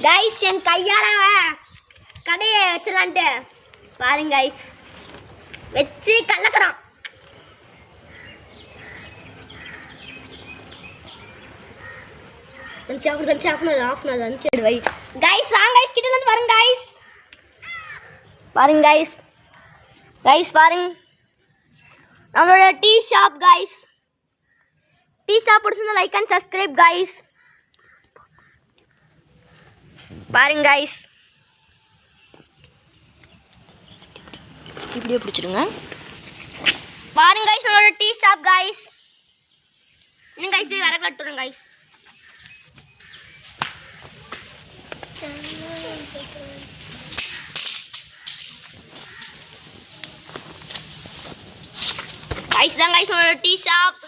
guys என் கையால கடையை வச்சிரலாம்ட்டு பாருங்க गाइस வெச்சு கலக்கறோம் தஞ்சா ஆஃப் பண்ணு தஞ்சா வை गाइस வாங்க गाइस கிட்ட வந்து பாருங்க பாருங்க गाइस பாருங்க நம்மளோட tea shop guys tea shop பிடிச்சிருந்தா லைக் அண்ட் சப்ஸ்கிரைப் गाइस பாருங்க गाइस வீடியோ பிடிச்சிருங்க பாருங்க गाइस நம்மளோட டீ ஷாப் गाइस நீங்க गाइस போய் வர கட்டுறோம் गाइस गाइस தான் गाइस நம்மளோட டீ ஷாப்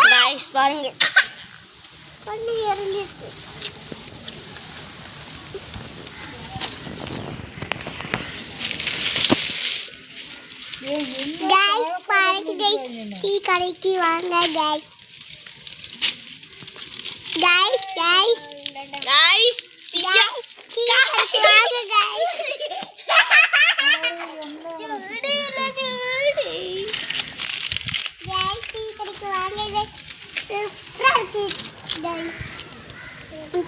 गाइस பாருங்க கண்ணு எரிஞ்சிச்சு गाइस பாருங்க गाइस டீ கடைக்கு வாங்க गाइस गाइस டீ கடைக்கு வாங்க गाइस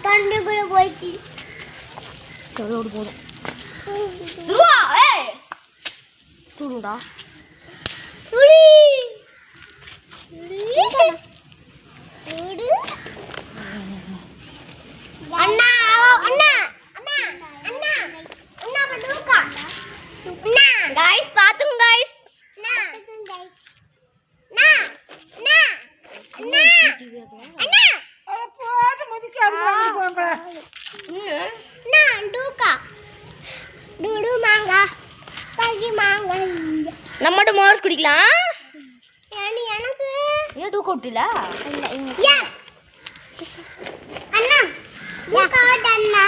தண்டுக்குள்ள போயிச்சு சரோடு போதும் துருவா ஏய் சுடுடா சுடி சுடு அண்ணா அண்ணா அண்ணா அண்ணா அண்ணா படுக்கா அண்ணா गाइस பாத்துங்க गाइस அண்ணா गाइस அண்ணா அண்ணா அண்ணா அண்ணா நம்மட மோர்ஸ் குடிக்கலாம் எனக்கு ஏன் டூ கோட்டில யா அண்ணா டூ கோட் அண்ணா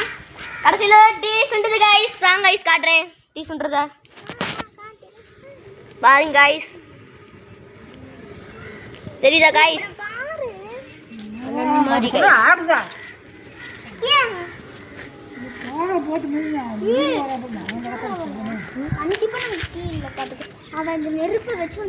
கடைசில டீ சுண்டது गाइस வாங்க गाइस காட்றேன் டீ சுண்டறதா பாருங்க गाइस தெரியுதா गाइस மாடி गाइस ஆடுதா ஏன் ஓட போட்டு முடியா அன்னிக்கு பண்ண டீ இல்ல பாத்துக்க அவ இந்த நெருப்பு வெச்சு